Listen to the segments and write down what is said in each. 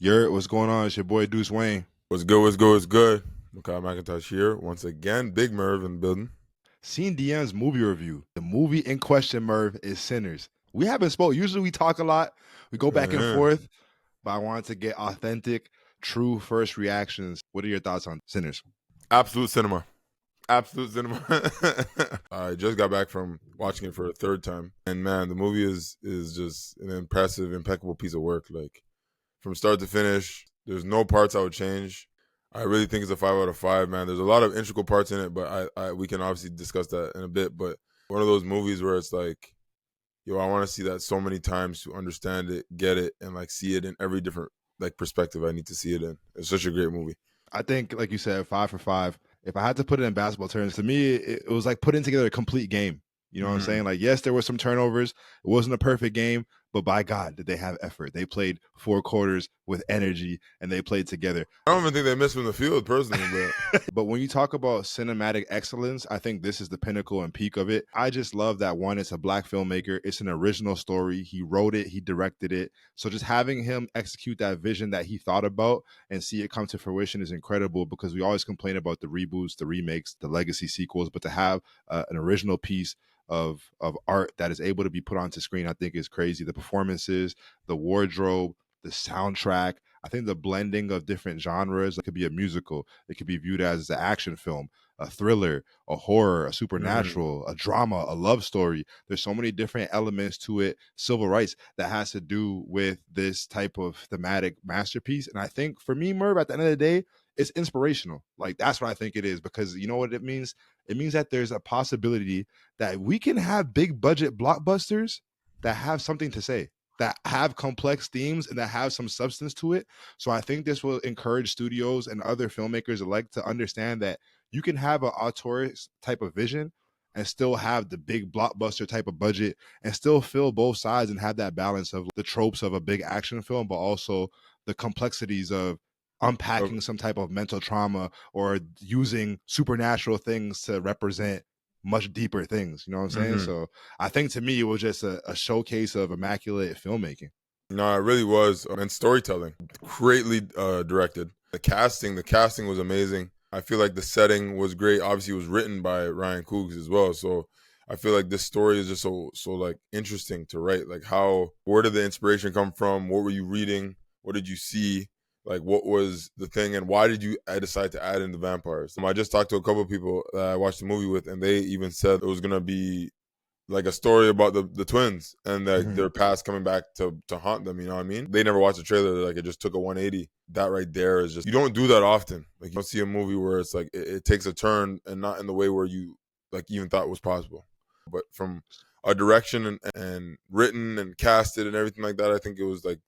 What's going on? It's your boy Deuce Wayne. What's good? What's good? What's good? Mikhail McIntosh here once again. Big Merv in the building. SceneDMs movie review. The movie in question, Merv, is Sinners. We haven't spoke. Usually we talk a lot. We go back and Uh-huh. forth, but I wanted to get authentic, true first reactions. What are your thoughts on Sinners? Absolute cinema. Absolute cinema. I just got back from watching it for a third time, and man, the movie is just an impressive, impeccable piece of work. Like from start to finish, there's no parts I would change. I really think it's a 5 out of 5, man. There's a lot of integral parts in it, but I we can obviously discuss that in a bit. But one of those movies where it's like, yo, I want to see that so many times to understand it, get it, and like see it in every different like perspective I need to see it in. It's such a great movie. I think, like you said, 5 for 5. If I had to put it in basketball terms, to me, it was like putting together a complete game. You know what I'm saying? Like, yes, there were some turnovers. It wasn't a perfect game, but by God, did they have effort. They played 4 quarters with energy, and they played together. I don't even think they missed from the field personally, but But when you talk about cinematic excellence, I think this is the pinnacle and peak of it. I just love that one, it's a black filmmaker. It's an original story. He wrote it, he directed it. So just having him execute that vision that he thought about and see it come to fruition is incredible because we always complain about the reboots, the remakes, the legacy sequels, but to have an original piece of art that is able to be put onto screen, I think is crazy. The performances, the wardrobe, the soundtrack. I think the blending of different genres. It could be a musical. It could be viewed as an action film, a thriller, a horror, a supernatural, a drama, a love story. There's so many different elements to it. Civil rights that has to do with this type of thematic masterpiece. And I think for me, Merv, at the end of the day, it's inspirational. Like that's what I think it is because you know what it means? It means that there's a possibility that we can have big budget blockbusters that have something to say, that have complex themes and that have some substance to it. So I think this will encourage studios and other filmmakers alike to understand that you can have an auteur type of vision and still have the big blockbuster type of budget and still fill both sides and have that balance of the tropes of a big action film, but also the complexities of unpacking some type of mental trauma or using supernatural things to represent much deeper things. You know what I'm saying? So I think to me, it was just a showcase of immaculate filmmaking. no, it really was, and storytelling, greatly directed. The casting was amazing. I feel like the setting was great. Obviously, it was written by Ryan Coogler as well, so I feel like this story is just so like interesting to write. Like, where did the inspiration come from? What were you reading? What did you see? Like, what was the thing, and why did you decide to add in the vampires? I just talked to a couple of people that I watched the movie with, and they even said it was gonna be like a story about the twins and like their past coming back to haunt them. You know what I mean? They never watched the trailer. Like it just took a 180. That right there is just, you don't do that often. Like you don't see a movie where it's like it takes a turn and not in the way where you like even thought was possible. But from a direction and written and casted and everything like that, I think it was like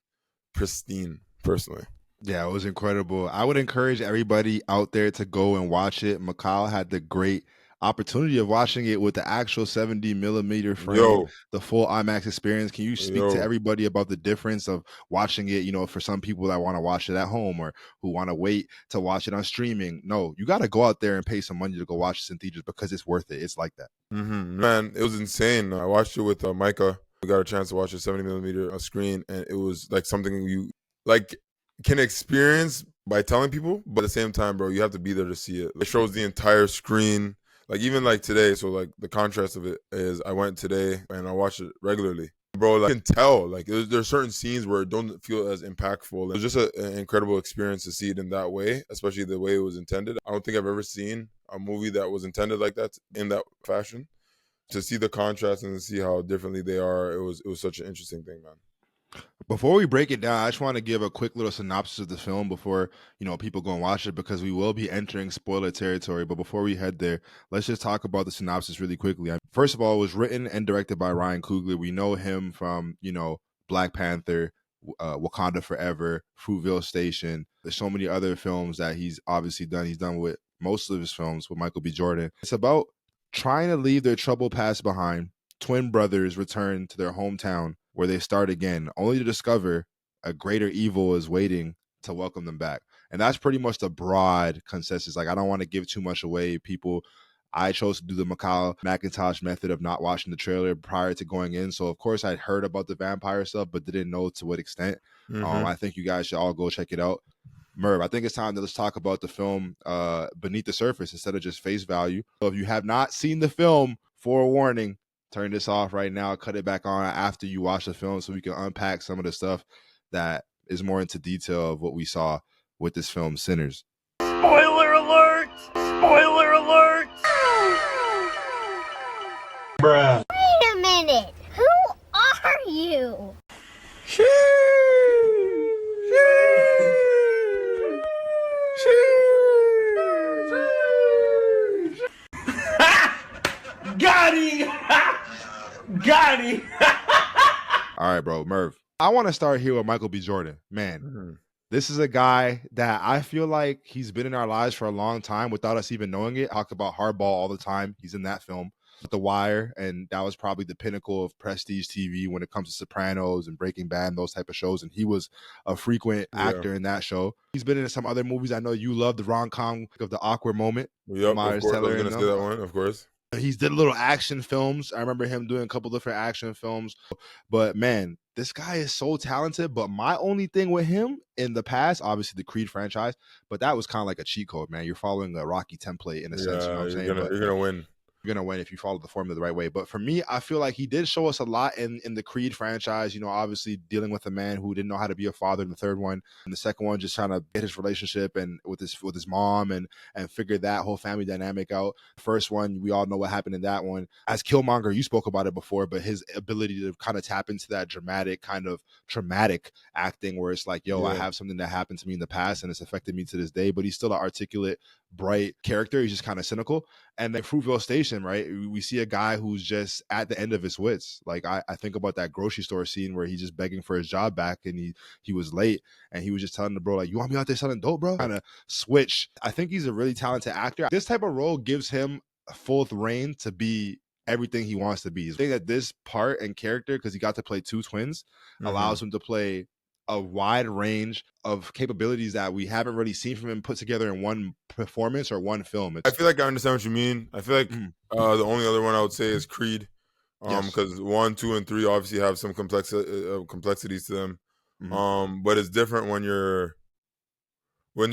pristine. Personally. Yeah, it was incredible. I would encourage everybody out there to go and watch it. Mikhail had the great opportunity of watching it with the actual 70 millimeter frame, Yo, the full IMAX experience. Can you speak to yo. everybody about the difference of watching it, for some people that want to watch it at home or who want to wait to watch it on streaming? No, you got to go out there and pay some money to go watch this in theaters because it's worth it. It's like that. Man, it was insane. I watched it with Micah. We got a chance to watch a 70 millimeter screen, and it was like something you like can experience by telling people, but at the same time, bro, you have to be there to see it. It shows the entire screen. Like even like today, so like the contrast of it is I went today and I watched it regularly. Bro, like, you can tell, like there's certain scenes where it don't feel as impactful. It was just an incredible experience to see it in that way, especially the way it was intended. I don't think I've ever seen a movie that was intended like that in that fashion. To see the contrast and to see how differently they are, it was such an interesting thing, man. Before we break it down, I just want to give a quick little synopsis of the film before people go and watch it because we will be entering spoiler territory. But before we head there, let's just talk about the synopsis really quickly. First of all, it was written and directed by Ryan Coogler. We know him from Black Panther, Wakanda Forever, Fruitvale Station. There's so many other films that he's obviously done. He's done with most of his films with Michael B. Jordan. It's about trying to leave their troubled past behind. Twin brothers return to their hometown where they start again, only to discover a greater evil is waiting to welcome them back. And that's pretty much the broad consensus. Like, I don't want to give too much away. People, I chose to do the Mikhail McIntosh method of not watching the trailer prior to going in. So of course I'd heard about the vampire stuff, but didn't know to what extent. I think you guys should all go check it out. Merv, I think it's time to let's talk about the film Beneath the Surface instead of just face value. So if you have not seen the film, forewarning, turn this off right now, cut it back on after you watch the film so we can unpack some of the stuff that is more into detail of what we saw with this film, Sinners. Spoiler alert! Spoiler alert! Bruh. Wait a minute! Who are you? Got him! Got him! All right, bro, Merv. I want to start here with Michael B. Jordan. Man, this is a guy that I feel like he's been in our lives for a long time without us even knowing it. Talk about Hardball all the time. He's in that film. The Wire, and that was probably the pinnacle of prestige TV when it comes to Sopranos and Breaking Bad and those type of shows, and he was a frequent actor in that show. He's been in some other movies. I know you love the rom-com of The Awkward Moment. Yep, of course. I was going to say that one, of course. He's did little action films. I remember him doing a couple different action films. But man, this guy is so talented. But my only thing with him in the past, obviously the Creed franchise, but that was kind of like a cheat code, man. You're following a Rocky template in a sense. You know what I'm saying? You're going to win. You're going to win if you follow the formula the right way. But for me, I feel like he did show us a lot in the Creed franchise, you know, obviously dealing with a man who didn't know how to be a father in the third one. And the second one, just trying to get his relationship and with his mom and figure that whole family dynamic out. First one, we all know what happened in that one. As Killmonger, you spoke about it before, but his ability to kind of tap into that dramatic kind of traumatic acting where it's like, yo, I have something that happened to me in the past and it's affected me to this day, but he's still an articulate, bright character. He's just kind of cynical. And then Fruitvale Station, right? We see a guy who's just at the end of his wits. Like I think about that grocery store scene where he's just begging for his job back and he was late and he was just telling the bro, like, you want me out there selling dope, bro? Kind of switch. I think he's a really talented actor. This type of role gives him full reign to be everything he wants to be. I think that this part and character, because he got to play two twins, allows him to play a wide range of capabilities that we haven't really seen from him put together in one performance or one film. I feel like I understand what you mean. I feel like the only other one I would say is Creed, because 1, 2, and 3 obviously have some complexities to them. But it's different when you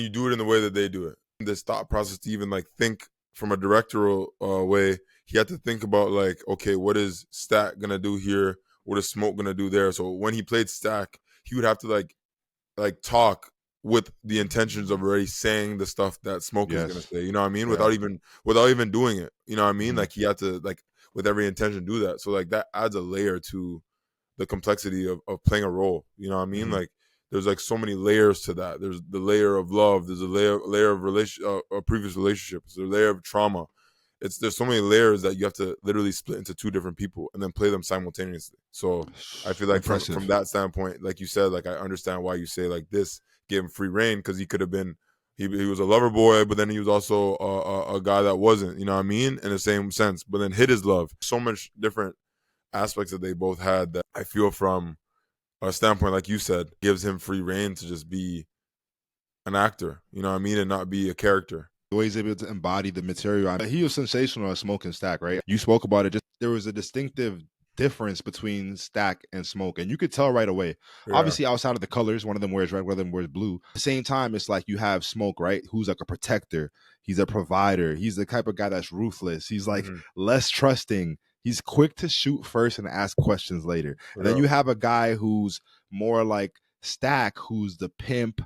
do it in the way that they do it. This thought process to even like think from a directorial way, he had to think about like, okay, what is Stack gonna do here? What is Smoke gonna do there? So when he played Stack, he would have to like talk with the intentions of already saying the stuff that Smoke is gonna say. You know what I mean? Without even doing it. You know what I mean? Like he had to like with every intention do that. So like that adds a layer to the complexity of playing a role. You know what I mean? Like there's like so many layers to that. There's the layer of love. There's a layer of previous relationships. There's a layer of trauma. There's so many layers that you have to literally split into two different people and then play them simultaneously. So I feel like from that standpoint, like you said, like I understand why you say like this gave him free reign, because he could have been he was a lover boy, but then he was also a guy that wasn't, you know what I mean, in the same sense, but then hid his love. So much different aspects that they both had that I feel from a standpoint, like you said, gives him free reign to just be an actor, you know what I mean, and not be a character. The way he's able to embody the material. He was sensational at Smoke and Stack, right? You spoke about it. Just there was a distinctive difference between Stack and Smoke, and you could tell right away. Obviously, outside of the colors, one of them wears red, one of them wears blue. At the same time, it's like you have Smoke, right? Who's like a protector. He's a provider. He's the type of guy that's ruthless. He's like less trusting. He's quick to shoot first and ask questions later. And then you have a guy who's more like Stack, who's the pimp,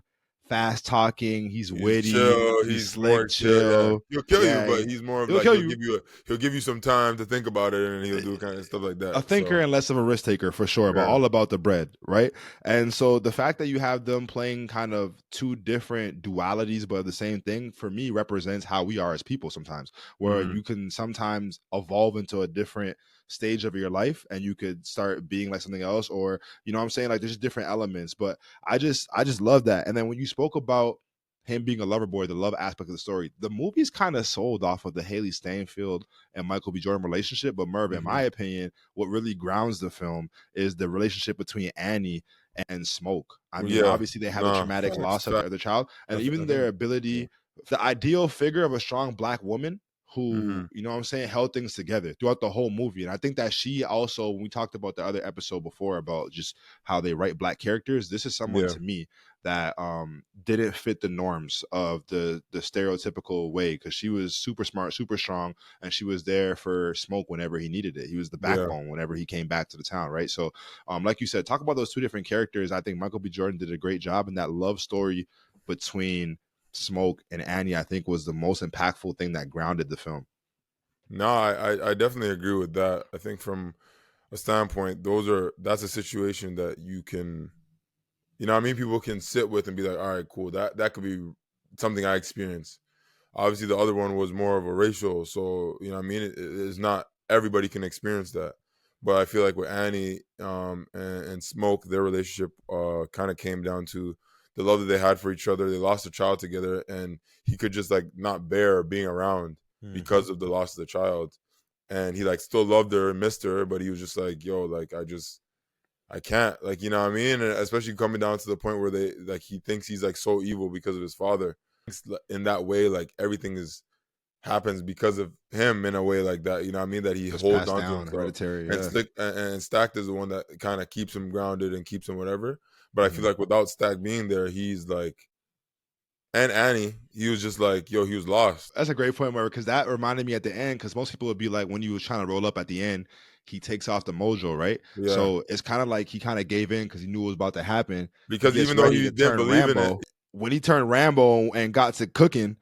fast talking, he's witty, chill, he's slick, chill. He'll kill you, but he's more of like he'll give you some time to think about it, and he'll do kind of stuff like that. A thinker and less of a risk taker for sure, but all about the bread, right? And so the fact that you have them playing kind of two different dualities but the same thing, for me, represents how we are as people sometimes, where you can sometimes evolve into a different stage of your life and you could start being like something else, or you know what I'm saying, like there's different elements. But I just love that. And then when you spoke about him being a lover boy, the love aspect of the story, the movie's kind of sold off of the Hailee Steinfeld and Michael B. Jordan relationship. But Merv, in my opinion, what really grounds the film is the relationship between Annie and Smoke. I mean, obviously they have a traumatic loss of their child, and even their ability, the ideal figure of a strong Black woman who, Mm-hmm. you know what I'm saying, held things together throughout the whole movie. And I think that she also, when we talked about the other episode before about just how they write Black characters, this is someone Yeah. to me that didn't fit the norms of the stereotypical way, because she was super smart, super strong, and she was there for Smoke whenever he needed it. He was the Yeah. backbone whenever he came back to the town, right? So like you said, talk about those two different characters. I think Michael B. Jordan did a great job in that love story between Smoke and Annie. I think was the most impactful thing that grounded the film. No, I definitely agree with that. I think from a standpoint, that's a situation that you can, you know what I mean, people can sit with and be like, all right, cool, that could be something I experienced. Obviously the other one was more of a racial, so you know what I mean, it's not everybody can experience that. But I feel like with Annie and Smoke, their relationship kind of came down to the love that they had for each other. They lost a child together, and he could just like not bear being around because of the loss of the child. And he like still loved her and missed her, but he was just like, yo, like I can't, like, you know what I mean? And especially coming down to the point where they like he thinks he's like so evil because of his father. In that way, like everything happens because of him in a way like that, you know what I mean? That he Just holds passed on to down, himself. hereditary. And Yeah. Stacked is the one that kind of keeps him grounded and keeps him whatever. But I feel like without Stack being there, he's like, and Annie, he was just like, yo, he was lost. That's a great point, Murray, because that reminded me at the end, because most people would be like, when you was trying to roll up at the end, he takes off the mojo, right? Yeah. So it's kind of like he kind of gave in because he knew it was about to happen. Because He gets even though ready he to didn't turn believe in it, Rambo. When he turned Rambo and got to cooking,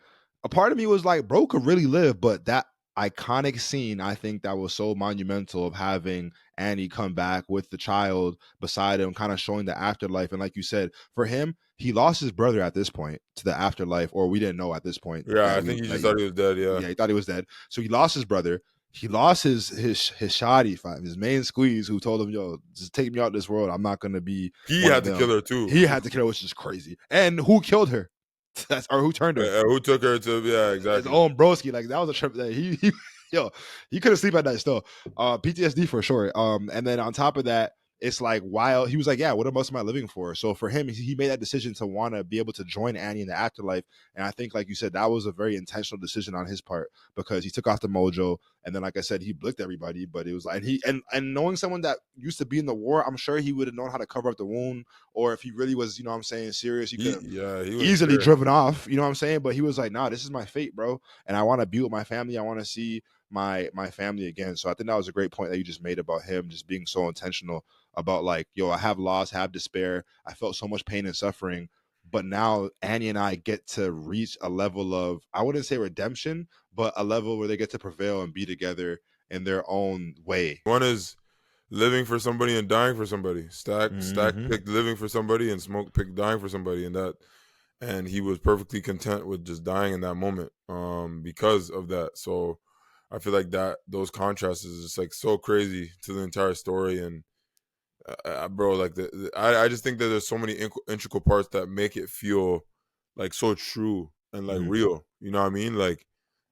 a part of me was like, bro could really live. But that iconic scene, I think that was so monumental, of having Annie come back with the child beside him, kind of showing the afterlife. And like you said, for him, he lost his brother at this point to the afterlife, or we didn't know at this point yeah, that I we think he just that, thought he was dead. Yeah. yeah, he thought he was dead. So he lost his brother. He lost his shoddy, his main squeeze, who told him, yo, just take me out of this world. I'm not gonna be He one had of to them. kill her too. He had to kill her, which is crazy. And who killed her? Or who turned her? Who took her to? Yeah, His exactly. own broski. Like that was a trip that he yo, he couldn't sleep at night still. PTSD for sure. And then on top of that, it's like, while he was like, yeah, what else am I living for? So for him, he made that decision to want to be able to join Annie in the afterlife. And I think, like you said, that was a very intentional decision on his part, because he took off the mojo. And then, like I said, he blicked everybody, but it was like, and knowing someone that used to be in the war, I'm sure he would have known how to cover up the wound. Or if he really was, you know what I'm saying, serious, he could have He was easily scared. driven off, you know what I'm saying? But he was like, nah, this is my fate, bro. And I want to be with my family. I want to see my family again. So I think that was a great point that you just made about him just being so intentional about, like, yo, I have loss, have despair. I felt so much pain and suffering. But now Annie and I get to reach a level of, I wouldn't say redemption, but a level where they get to prevail and be together in their own way. One is living for somebody and dying for somebody. Stack picked living for somebody, and Smoke picked dying for somebody, and he was perfectly content with just dying in that moment because of that. So I feel like those contrasts is just like so crazy to the entire story. And bro, like I just think that there's so many integral parts that make it feel like so true and like real. You know what I mean? Like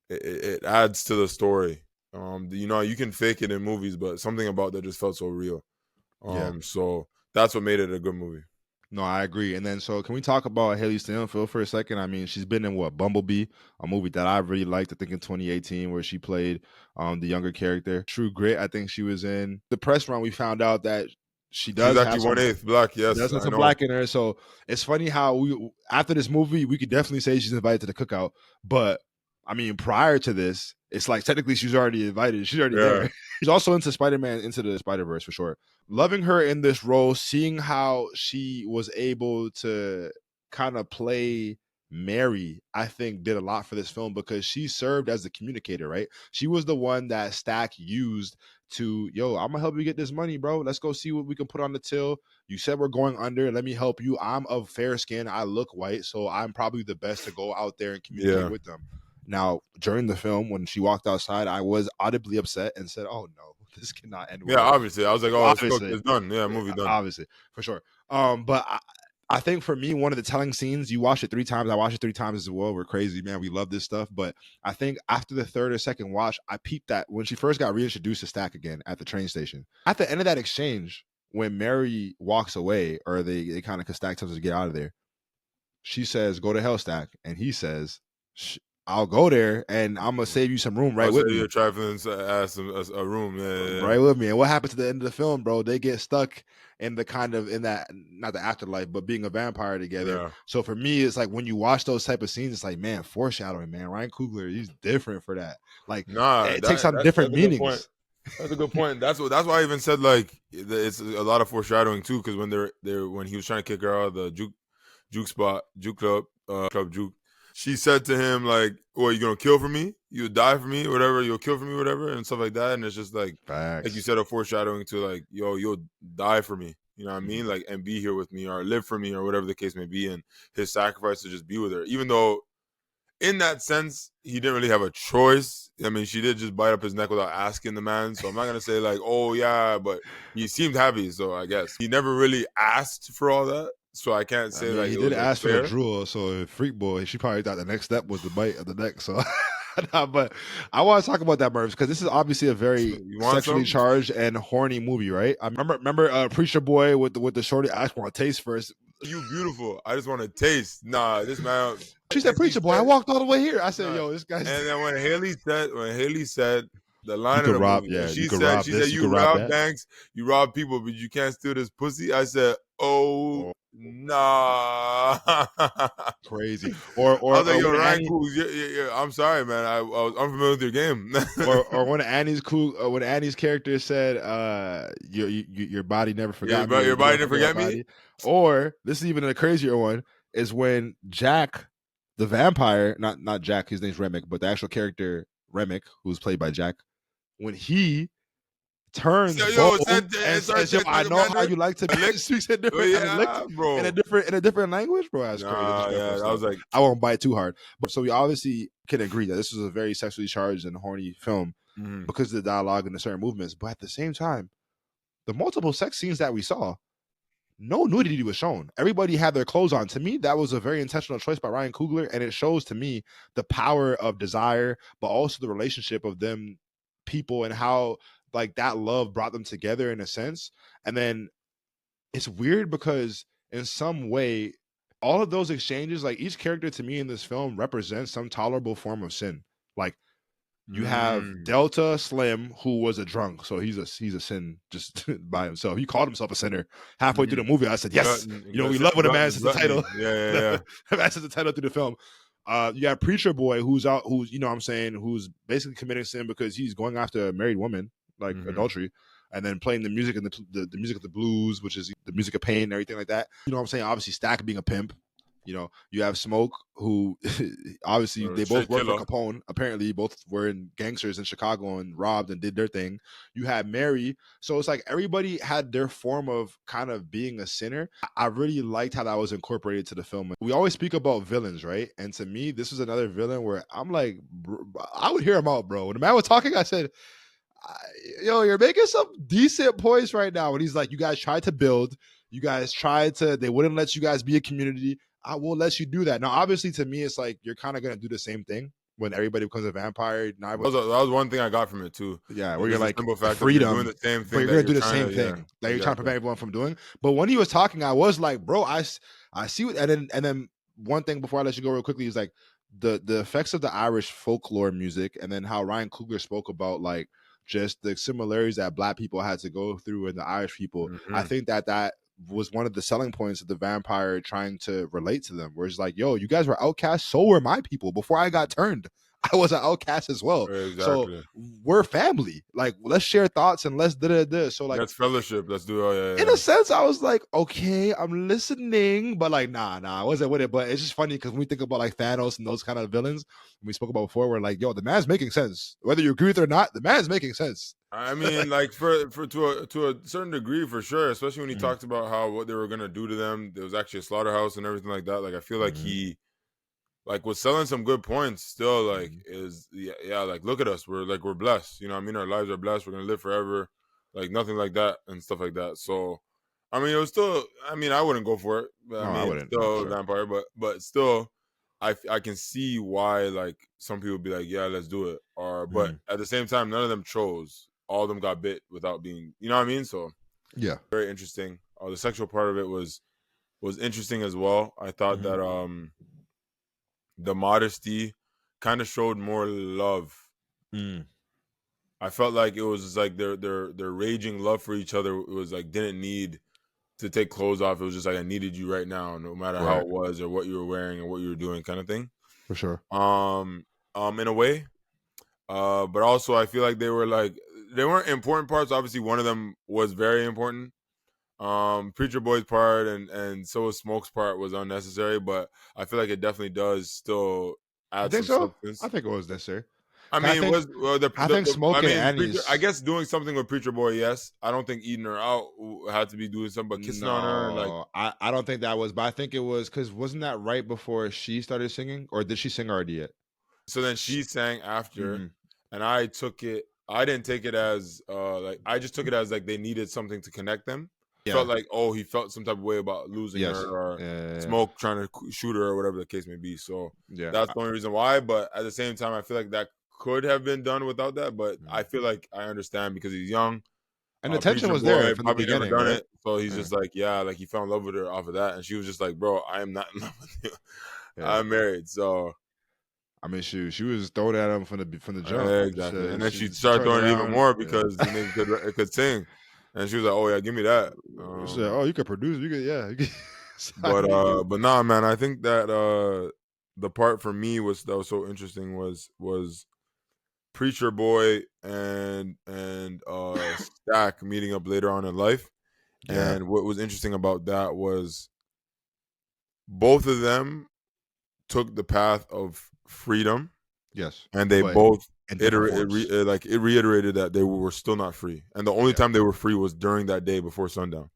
it adds to the story. You know, you can fake it in movies, but something about that just felt so real. So that's what made it a good movie. No, I agree. And then, so can we talk about Hailee Steinfeld for a second? I mean, she's been in Bumblebee, a movie that I really liked, I think in 2018, where she played the younger character. True Grit, I think she was in. The press run, we found out that she does She's have actually some, 1/8 black. she Yes, does have I some know. black in her. So it's funny how we, after this movie, we could definitely say she's invited to the cookout. But I mean, prior to this, it's like technically she's already invited. She's already there. She's also into Spider-Man, into the Spider-Verse for sure. Loving her in this role, seeing how she was able to kind of play Mary, I think did a lot for this film, because she served as the communicator, right? She was the one that Stack used to, yo, I'm gonna help you get this money, bro. Let's go see what we can put on the till. You said we're going under. Let me help you. I'm of fair skin. I look white, so I'm probably the best to go out there and communicate with them. Now, during the film, when she walked outside, I was audibly upset and said, "Oh no, this cannot end well." Yeah, obviously, I was like, "Oh, Obviously, it's done." Yeah, movie done. obviously, for sure. But I think for me, one of the telling scenes, you watch it 3 times. I watched it 3 times as well. We're crazy, man. We love this stuff. But I think after the third or second watch, I peeped that when she first got reintroduced to Stack again at the train station. At the end of that exchange, when Mary walks away, or they kind of, because Stack tells her to get out of there, she says, "Go to hell, Stack," and he says, I'll go there and I'm gonna save you some room right I'll with send you me. a trifling ass a room. Yeah. Right with me. And what happens to the end of the film, bro? They get stuck in the kind of in that not the afterlife, but being a vampire together. Yeah. So for me, it's like when you watch those type of scenes, it's like, man, foreshadowing, man. Ryan Coogler, he's different for that. Like Nah, it takes on different that's a good point. meanings. That's a good point. That's why I even said like it's a lot of foreshadowing too, because when they're when he was trying to kick her out of the juke club, club juke, she said to him like, "Well, you gonna kill for me? You'll die for me, whatever. You'll kill for me, whatever," and stuff like that. And it's just like you Facts. said, a foreshadowing to like, "Yo, you'll die for me." You know what I mean? Like, and be here with me or live for me or whatever the case may be. And his sacrifice to just be with her, even though in that sense, he didn't really have a choice. I mean, she did just bite up his neck without asking the man. So I'm not gonna say like, oh yeah, but he seemed happy. So I guess he never really asked for all that. So I can't I say mean, like he it did was like ask for the fair. drool, so Freak Boy, she probably thought the next step was the bite of the neck. So, nah, but I want to talk about that, Mervs, because this is obviously a very You want sexually some? charged and horny movie, right? I remember Preacher Boy with the shorty. I just want to taste first. You beautiful. I just want to taste. Nah, this man. She said, And she "Preacher Boy." I said, walked all the way here. I said, nah. "Yo, this guy's." And then when Hailee said the You line of could the rob, movie, when yeah. You she could said rob this. You could you rob rob that. banks, you rob people, but you can't steal this pussy. I said, oh Oh, nah. crazy. I was like, Or yo, when Ryan Annie, Coogler, yeah. I'm sorry, man. I was unfamiliar with your game. or when Annie's character said, your body never Yeah, forgot me, or your you never body didn't forget my forget me. body." Or this is even a crazier one is when Jack, the vampire, not Jack, his name's Remick, but the actual character Remick, who's played by Jack, when he turns So, bold yo, and and start says, "Yo, I talking know how Mandarin. you like to be," Lick. speaks in Oh, different and licked yeah, bro. in a different language, bro. That's crazy. That's Nah, different yeah. I was stuff. like, I won't bite too hard, but so we obviously can agree that this was a very sexually charged and horny film mhm. because of the dialogue and the certain movements. But at the same time, the multiple sex scenes that we saw, no nudity was shown. Everybody had their clothes on. To me, that was a very intentional choice by Ryan Coogler, and it shows to me the power of desire, but also the relationship of them people and how like that love brought them together in a sense. And then it's weird because in some way, all of those exchanges, like each character to me in this film represents some tolerable form of sin. Like you have Mm. Delta Slim, who was a drunk, so he's a sin just by himself. He called himself a sinner halfway through the movie. I said, "Yes, we love when a man says the Gluttony. title. Yeah. A man says the title through the film." You got Preacher Boy, who's you know what I'm saying, who's basically committing sin because he's going after a married woman, like Mhm. adultery, and then playing the music and the music of the blues, which is the music of pain and everything like that. You know what I'm saying? Obviously, Stack being a pimp. You know, you have Smoke, who obviously they both Straight work for killer. Capone. Apparently, both were in gangsters in Chicago and robbed and did their thing. You had Mary, so it's like everybody had their form of kind of being a sinner. I really liked how that was incorporated to the film. We always speak about villains, right? And to me, this was another villain where I'm like, I would hear him out, bro. When the man was talking, I said, "Yo, you're making some decent points right now." When he's like, "You guys tried to build, you guys tried to, they wouldn't let you guys be a community. I will let you do that." Now, obviously, to me, it's like you're kind of gonna do the same thing when everybody becomes a vampire. Now, That was one thing I got from it too. yeah, Like, where you're just the like simple fact that you're doing freedom, the same but thing you're that gonna you're do the trying same to. Yeah, thing that you're trying to exactly. prevent everyone from doing. But when he was talking, I was like, bro, I see what, and then one thing before I let you go real quickly is like the effects of the Irish folklore music, and then how Ryan Coogler spoke about like just the similarities that Black people had to go through and the Irish people. I Mhm. think that was one of the selling points of the vampire trying to relate to them, where it's like, yo, you guys were outcasts, so were my people. Before I got turned, I was an outcast as well. So Exactly. we're family. Like, let's share thoughts and let's da da da. So like, That's fellowship. Let's do. Oh in yeah. a sense, I was like, okay, I'm listening, but like, nah, I wasn't with it. But it's just funny because when we think about like Thanos and those kind of villains, we spoke about before, we're like, yo, the man's making sense. Whether you agree with it or not, the man's making sense. I mean, like for to a certain degree, for sure. Especially when he Mhm. talked about how what they were gonna do to them. There was actually a slaughterhouse and everything like that. Like I feel like Mhm. he like was selling some good points. Still, like Mhm. is yeah. Like look at us. We're blessed. You know what I mean? Our lives are blessed. We're gonna live forever. Like nothing like that and stuff like that. So I mean, it was still. I mean, I wouldn't go for it. But, I No, I mean, wouldn't. No, for still a sure. vampire, but still, I can see why like some people be like, yeah, let's do it. Or but Mhm. at the same time, none of them chose. All of them got bit without being. You know what I mean? So Yeah. very interesting. The sexual part of it was interesting as well. I thought Mhm. that the modesty kind of showed more love. I felt like it was just like their raging love for each other was like didn't need to take clothes off. It was just like I needed you right now, no matter how Right. it was or what you were wearing or what you were doing, kind of thing. For sure. In a way. But also I feel like they weren't important parts. Obviously, one of them was very important. Preacher Boy's part and so was Smoke's part was unnecessary, but I feel like it definitely does still You add think some so? substance. I think it was necessary. I 'Cause mean, was I think Smoke I and mean, Preacher, I Annie's. guess doing something with Preacher Boy, yes. I don't think eating her out had to be doing something, but kissing on her and like. No, I don't think that was, but I think it was because wasn't that right before she started singing, or did she sing already yet? So then she sang after, Mhm. and I took it. I didn't take it as like I just took it as like they needed something to connect them. Felt Yeah. like he felt some type of way about losing her Yes. or Yeah. Smoke trying to shoot her or whatever the case may be. So Yeah. that's the only reason why. But at the same time, I feel like that could have been done without that. But I feel like I understand because he's young. And the tension Preacher was there Boy from the probably never beginning, done right? it, so he's Yeah. just like, yeah, like he fell in love with her off of that, and she was just like, bro, I am not in love with you. Yeah. I'm married, so I mean, she was throwing at him from the jump. exactly. And then she She started turned throwing it even around. more Yeah. because the nigga could sing, and she was like, oh yeah, give me that. She said, "Oh, you could produce. You could, yeah." You could sign me. But nah, man, I think that the part for me that was so interesting was Preacher Boy and Stack meeting up later on in life. Yeah. And what was interesting about that was both of them took the path of freedom, Yes. and they But both in different forms. it reiterated that they were still not free, and the only Yeah. time they were free was during that day before sundown.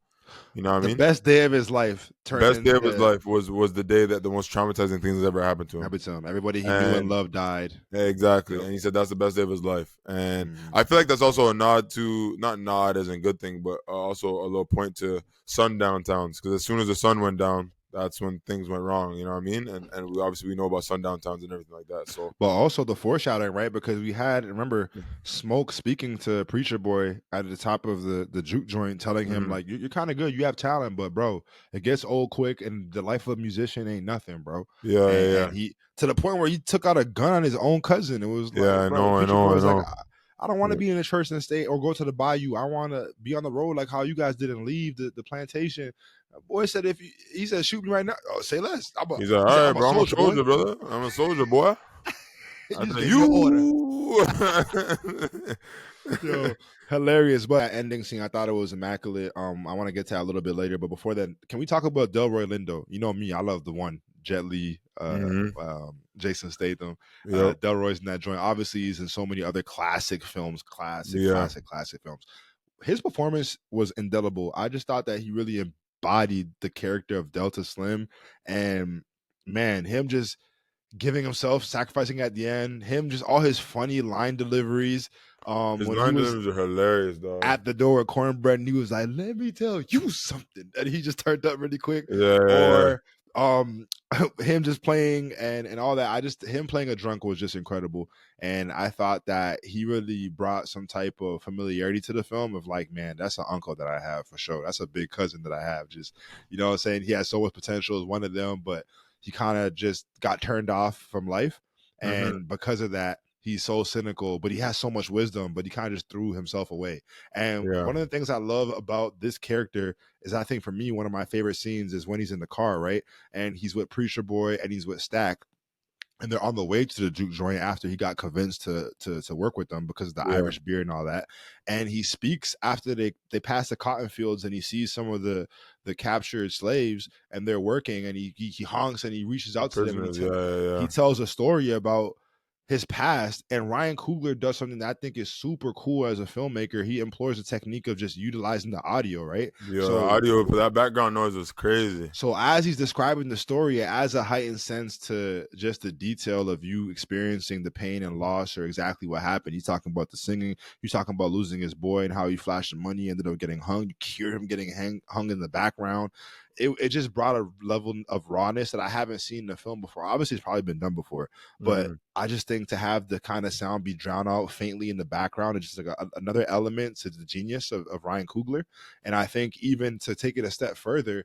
You know what I The mean? best day of his life turned Best day of his into life was the day that the most traumatizing things ever happened to him. every time. Everybody he knew and And loved died. exactly, Yep. and he said that's the best day of his life. And Mhm. I feel like that's also a nod to not nod as in good thing, but also a little point to sundown towns, because as soon as the sun went down, that's when things went wrong. You know what I mean? And we know about sundown towns and everything like that. So But also the foreshadowing, right? Because we had, remember, Smoke speaking to Preacher Boy at the top of the juke joint, telling him mhm. like, "You're kind of good, you have talent, but bro, it gets old quick, and the life of a musician ain't nothing, bro." Yeah, And, yeah, and he to the point where he took out a gun on his own cousin. It was yeah. like, I bro, know, I Preacher know, Boy I was like, know. I don't want to Yeah. be in the church and stay or go to the bayou. I want to be on the road like how you guys didn't leave the plantation. Boy said, he said, shoot me right now. Oh, say less. He's like, all He said, right, I'm a bro. I'm a soldier, boy. soldier, brother. I'm a soldier, boy. He I just said, gave me an order. you. Yo, hilarious. But that ending scene, I thought it was immaculate. I want to get to that a little bit later. But before that, can we talk about Delroy Lindo? You know me, I love the one. Jet Li, hmm Jason Statham. Yep. Delroy's in that joint. Obviously, he's in so many other classic films, Yeah. classic films. His performance was indelible. I just thought that he really embodied the character of Delta Slim. And man, him just giving himself, sacrificing at the end, him just all his funny line deliveries. His When he line was deliveries are hilarious, dog. at the door with cornbread and he was like, "Let me tell you something," and he just turned up really quick. Yeah, yeah, yeah. Or him just playing and all that. Him playing a drunk was just incredible. And I thought that he really brought some type of familiarity to the film of like, man, that's an uncle that I have for sure. That's a big cousin that I have. Just, you know what I'm saying? He has so much potential as one of them, but he kind of just got turned off from life. hmm And because of that, he's so cynical, but he has so much wisdom, but he kind of just threw himself away. And Yeah. one of the things I love about this character is, I think for me, one of my favorite scenes is when he's in the car, right? And he's with Preacher Boy and he's with Stack. And they're on the way to the juke joint after he got convinced to work with them because of the Yeah. Irish beer and all that. And he speaks after they pass the cotton fields and he sees some of the captured slaves and they're working, and he honks and he reaches The out to them and prisoners. Yeah, yeah, he yeah. tells a story about his past. And Ryan Coogler does something that I think is super cool as a filmmaker. He employs the technique of just utilizing the audio, right? Yeah, the So audio for that background noise was crazy. so as he's describing the story, it adds a heightened sense to just the detail of you experiencing the pain and loss or exactly what happened. He's talking about the singing. He's talking about losing his boy and how he flashed the money, ended up getting hung. You hear him getting hung in the background. It just brought a level of rawness that I haven't seen in the film before. Obviously, it's probably been done before, but hmm I just think to have the kind of sound be drowned out faintly in the background is just like another element to the genius of Ryan Coogler. And I think even to take it a step further,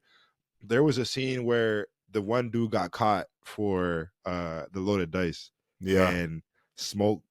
there was a scene where the one dude got caught for the loaded dice, Yeah. and Smoke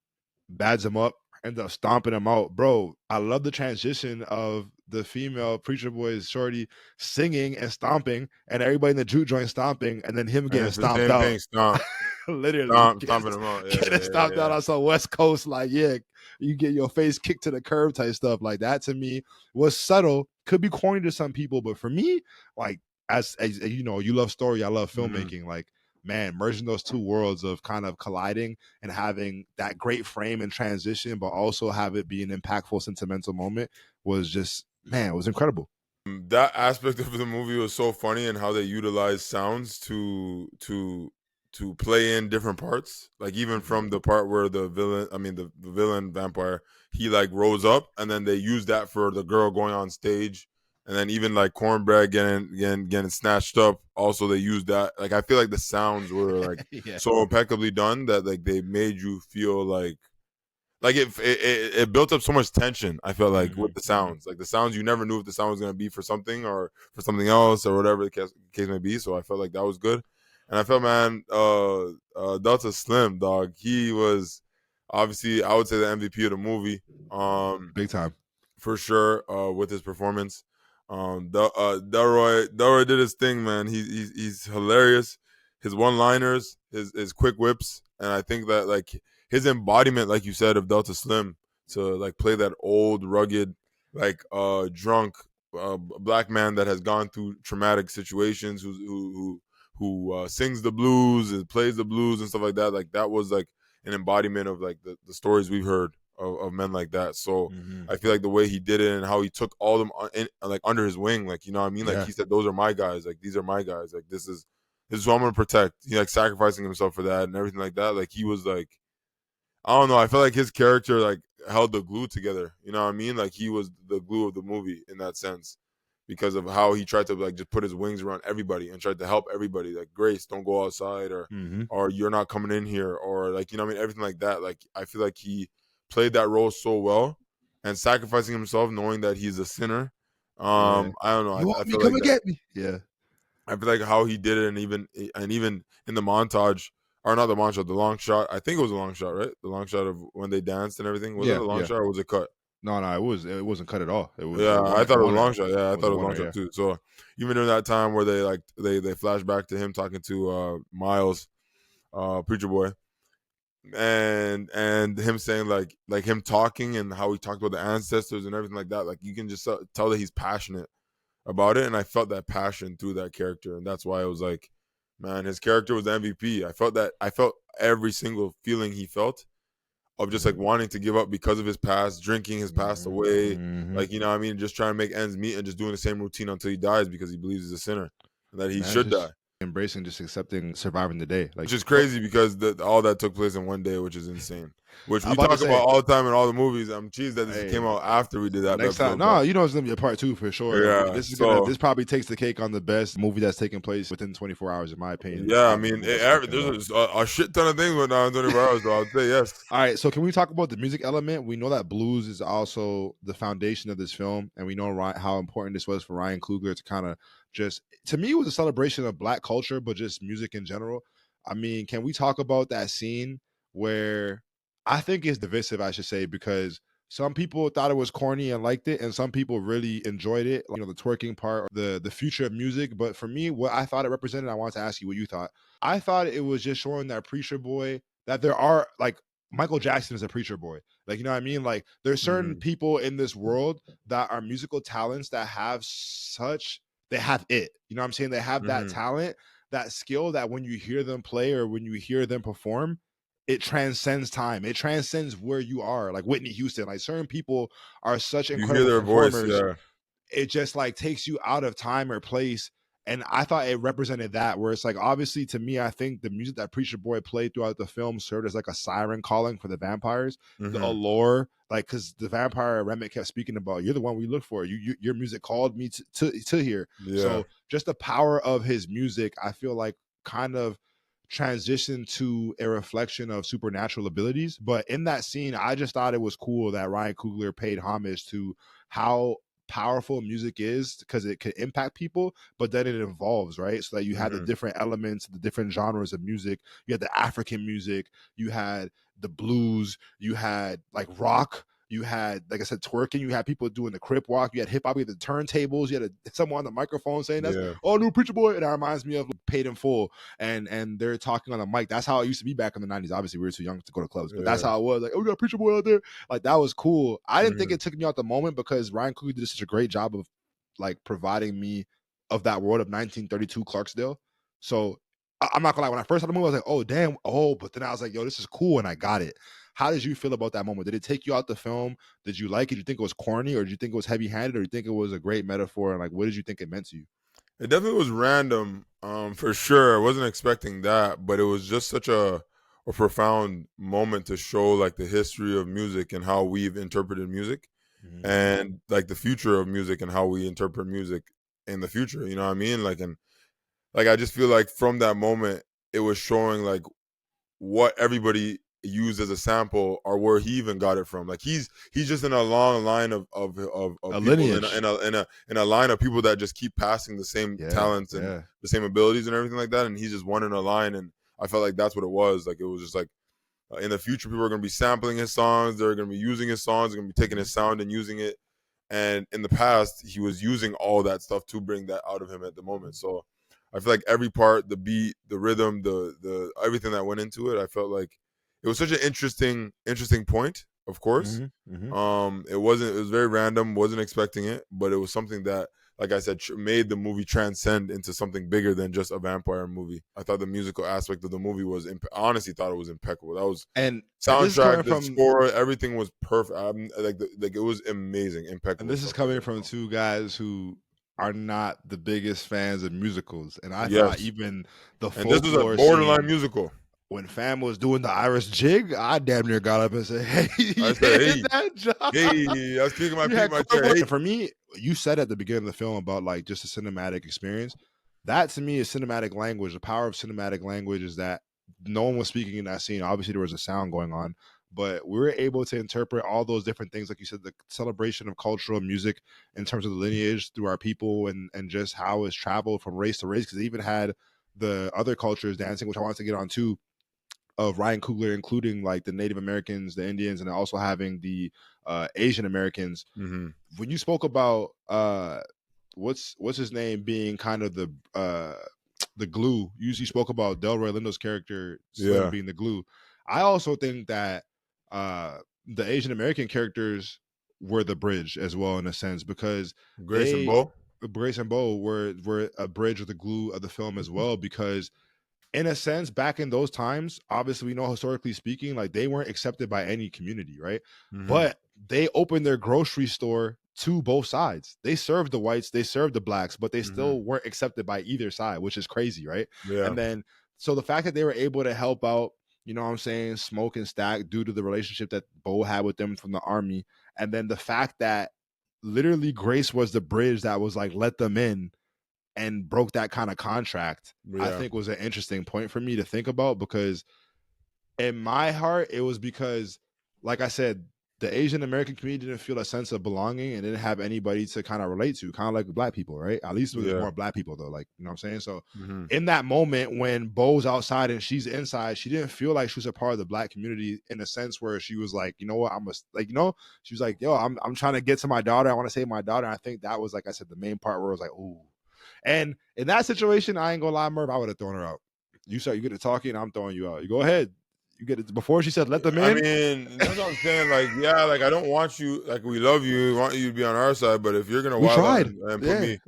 bads him up, ends up stomping him out. Bro, I love the transition of the female preacher boy's shorty singing and stomping, and everybody in the juke joint stomping, and then him And getting it's the stomped same out. thing. Stomp, Literally stomp, stomping them out. Yeah, getting yeah, yeah, stomped out yeah. on some West Coast, like, yeah, you get your face kicked to the curb type stuff. Like that to me was subtle. Could be corny to some people, but for me, like as you know, you love story, I love Mm-hmm. filmmaking. Like, man, merging those two worlds of kind of colliding and having that great frame and transition, but also have it be an impactful, sentimental moment was just, man, it was incredible. That aspect of the movie was so funny, and how they utilized sounds to play in different parts. Like even from the part where the villain, I mean the villain vampire, he like rose up, and then they used that for the girl going on stage, and then even like cornbread getting snatched up. Also, they used that. Like I feel like the sounds were like Yeah. so impeccably done that like they made you feel like it built up so much tension. I felt like with the sounds, like the sounds, you never knew if the sound was gonna be for something or for something else or whatever the case may be. So I felt like that was good, and I felt, man, Delta Slim, dog, he was obviously, I would say, the MVP of the movie, Big time. for sure, with his performance. Delroy did his thing, man. He's hilarious. His one-liners, his quick whips, and I think that like his embodiment, like you said, of Delta Slim, to like play that old, rugged, like drunk black man that has gone through traumatic situations, who sings the blues and plays the blues and stuff like that. Like that was like an embodiment of like the stories we've heard of men like that. So I feel like the way he did it and how he took all of them like under his wing, like, you know what I mean? Like Yeah. he said, those are my guys. Like these are my guys. Like this is who I'm gonna protect. He like sacrificing himself for that and everything like that. Like he was like, I don't know. I felt like his character like held the glue together. You know what I mean? Like he was the glue of the movie in that sense, because of how he tried to like just put his wings around everybody and tried to help everybody. Like, Grace, don't go outside, or you're not coming in here, or like, you know what I mean? Everything like that. Like I feel like he played that role so well, and sacrificing himself, knowing that he's a sinner. Yeah. I don't know. You I want me? feel Come like and that. get me. Yeah. I feel like how he did it, and even in the montage, or not the montage, the long shot. I think it was a long shot, right? The long shot of when they danced and everything. Was it Yeah. a long Yeah. shot or was it cut? No, it wasn't cut at all. It was Yeah, a I thought it was a one long shot. Yeah, I was thought a it was a long one shot yeah. too. So even during that time where they like they flash back to him talking to Miles, Preacher Boy, and him saying like him talking and how he talked about the ancestors and everything like that. Like you can just tell that he's passionate about it, and I felt that passion through that character, and that's why I was like, man, his character was the MVP. I felt every single feeling he felt of just like wanting to give up because of his past, drinking his past away, like, you know what I mean, just trying to make ends meet and just doing the same routine until he dies because he believes he's a sinner and that he Man, should die. just embracing, just accepting, surviving the day. Like, Which is crazy because all that took place in one day, which is insane. Which I'm we about to talk say, about all the time in all the movies. I'm cheesed that this came hey, out after we did that next time, episode, no, but you know it's gonna be a part two for sure. yeah. So This probably takes the cake on the best movie that's taking place within 24 hours, in my opinion. yeah, I Out of mean, the most talked about. there's a shit ton of things went down in 24 hours, so I'll say yes. All right, so can we talk about the music element? We know that blues is also the foundation of this film, and we know how important this was for Ryan Coogler to kind of just, to me, it was a celebration of Black culture, but just music in general. I mean, can we talk about that scene where I think it's divisive, I should say, because some people thought it was corny and liked it, and some people really enjoyed it, like, you know, the twerking part, the future of music. But for me, what I thought it represented, I wanted to ask you what you thought. I thought it was just showing that preacher boy that there are like Michael Jackson is a preacher boy. Like, you know what I mean? Like there's certain people in this world that are musical talents that have they have it. You know what I'm saying? They have that talent, that skill that when you hear them play or when you hear them perform, it transcends time. It transcends where you are. Like Whitney Houston, like certain people are such You hear incredible their voice, performers, yeah. it just like takes you out of time or place. And I thought it represented that, where it's like, obviously to me, I think the music that Preacher Boy played throughout the film served as like a siren calling for the vampires, the allure, like, because the vampire Remick kept speaking about, you're the one we look for. Your music called me to here. Yeah. So just the power of his music, I feel like kind of transition to a reflection of supernatural abilities. But in that scene, I just thought it was cool that Ryan Coogler paid homage to how powerful music is because it can impact people, but then it evolves, right? So that you had the different elements, the different genres of music. You had the African music, you had the blues, you had like rock, you had, like I said, twerking, you had people doing the crip walk, you had hip hop, you had the turntables, you had someone on the microphone saying that's Yeah. oh new preacher boy, and that reminds me of Paid in Full, and they're talking on the mic. That's how it used to be back in the 90s. Obviously, we were too young to go to clubs, but that's Yeah. how it was. Like, oh, we got a preacher boy out there. Like that was cool. I didn't think Mhm. it took me out the moment because Ryan Coogler did such a great job of like providing me of that world of 1932 Clarksdale. So I'm not gonna lie, when I first saw the movie, I was like, oh damn, oh, but then I was like, yo, this is cool, and I got it. How did you feel about that moment? Did it take you out the film? Did you like it? Did you think it was corny, or did you think it was heavy handed, or did you think it was a great metaphor? And like, what did you think it meant to you? It definitely was random, for sure. I wasn't expecting that, but it was just such a profound moment to show like the history of music and how we've interpreted music, Mhm. and like the future of music and how we interpret music in the future. You know what I mean? Like, and like I just feel like from that moment, it was showing like what everybody used as a sample or where he even got it from. Like he's just in a long line of A people lineage. in a line of people that just keep passing the same Yeah, talents and yeah. the same abilities and everything like that. And he's just one in a line. And I felt like that's what it was. Like it was just like in the future, people are going to be sampling his songs. They're going to be using his songs. They're going to be taking his sound and using it. And in the past, he was using all that stuff to bring that out of him at the moment. So I feel like every part, the beat, the rhythm, the everything that went into it, I felt like it was such an interesting point. Of course, Mhm, mhm. it wasn't. It was very random. Wasn't expecting it, but it was something that, like I said, made the movie transcend into something bigger than just a vampire movie. I thought the musical aspect of the movie was. I honestly thought it was impeccable. That was And this is coming soundtrack, the from score, everything was perfect. Like it was amazing, and impeccable this is stuff. Like coming that. from two guys who are not the biggest fans of musicals. And I thought Yes, even the and this was a folklore borderline scene musical. when Fam was doing the Irish jig, I damn near got up and said, "Hey, I you said, did "Hey, that job." hey!" I was kicking my You feet in had my chair. Corvo. Hey, And for me, you said at the beginning of the film about like just a cinematic experience. That to me is cinematic language. The power of cinematic language is that no one was speaking in that scene. Obviously, there was a sound going on, but we were able to interpret all those different things, like you said, the celebration of cultural music in terms of the lineage through our people and just how it's traveled from race to race. Because they even had the other cultures dancing, which I wanted to get on too, of Ryan Coogler, including like the Native Americans, the Indians, and also having the Asian Americans. mm-hmm. When you spoke about what's his name being kind of the glue, you usually spoke about Delroy Lindo's character Slim Yeah, being the glue. I also think that uh, the Asian American characters were the bridge as well in a sense because Grace and they Bo. Brace and Bo were a bridge or the glue of the film as well because in a sense, back in those times, obviously we know historically speaking, like they weren't accepted by any community, right? Mm-hmm. But they opened their grocery store to both sides. They served the whites, they served the blacks, but they Mm-hmm. still weren't accepted by either side, which is crazy, right? Yeah, And then so the fact that they were able to help out, you know what I'm saying, Smoke and Stack due to the relationship that Bo had with them from the army, and then the fact that literally Grace was the bridge that was like let them in and broke that kind of contract, I yeah, think was an interesting point for me to think about because in my heart, it was because, like I said, the Asian American community didn't feel a sense of belonging and didn't have anybody to kind of relate to, kind of like black people, right? At least it was yeah. more black people though, like you know what I'm saying. So Mm-hmm. in that moment when Bo's outside and she's inside, she didn't feel like she was a part of the black community in a sense where she was like, you know what, I'm a, like, you know, she was like, yo, I'm trying to get to my daughter. I want to save my daughter. And I think that was like I said, the main part where it was like, ooh. And in that situation, I ain't gonna lie, Merv, I would have thrown her out. You start, you get to talking, I'm throwing you out. You go ahead. You get it before she said, "Let them I in." mean, that's what I'm saying. Like, yeah, like I don't want you. Like, we love you. We want you to be on our side. But if you're gonna We wild out tried. and put Yeah, me,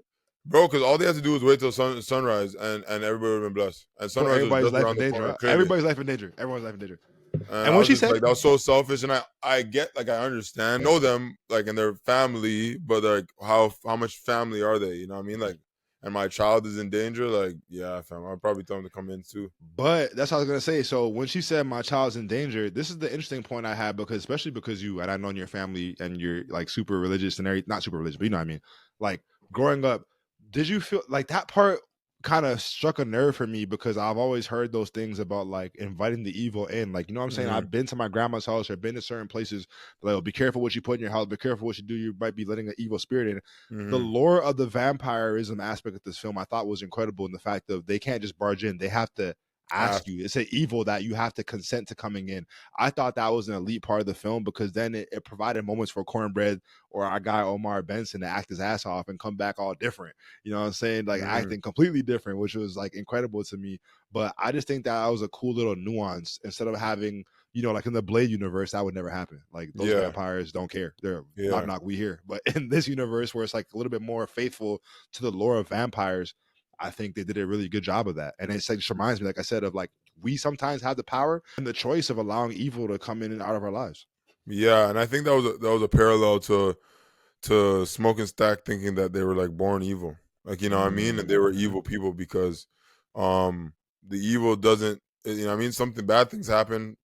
bro, because all they have to do is wait till sunrise, and everybody would have been blessed. And put sunrise was everybody's just life around in the danger. corner, Huh? clearly. Everybody's life in danger. Everyone's life in danger. And And I when was she just said, like, that was so selfish. And I get, like, I understand, know them, like, and their family, but like, how much family are they? You know what I mean? Like, and my child is in danger. Like, yeah, fam, I'd probably tell them to come in too. but that's what I was gonna say. So when she said my child's in danger, this is the interesting point I had because especially because you and I know in your family and you're like super religious and every not super religious, but you know what I mean. Like growing up, did you feel like that part? kind of struck a nerve for me because I've always heard those things about like inviting the evil in. Like, you know what I'm saying? Mm-hmm. I've been to my grandma's house or been to certain places. Like, oh, be careful what you put in your house. Be careful what you do. You might be letting an evil spirit in. The Mm-hmm. lore of the vampirism aspect of this film I thought was incredible in the fact of they can't just barge in. They have to ask you. It's an evil that you have to consent to coming in. I thought that was an elite part of the film because then it provided moments for Cornbread or our guy Omar Benson to act his ass off and come back all different. You know what I'm saying? Like Mm-hmm. acting completely different, which was like incredible to me. But I just think that was a cool little nuance instead of having, you know, like in the Blade universe, that would never happen. Like those Yeah. vampires don't care. They're knock Yeah. knock, we here. But in this universe where it's like a little bit more faithful to the lore of vampires, I think they did a really good job of that. And it just reminds me, like I said, of like we sometimes have the power and the choice of allowing evil to come in and out of our lives. Yeah, and I think that was a parallel to Smoke and Stack thinking that they were like born evil. Like, you know what I mean? And they were evil people because the evil doesn't, you know what I mean? Something bad things happen,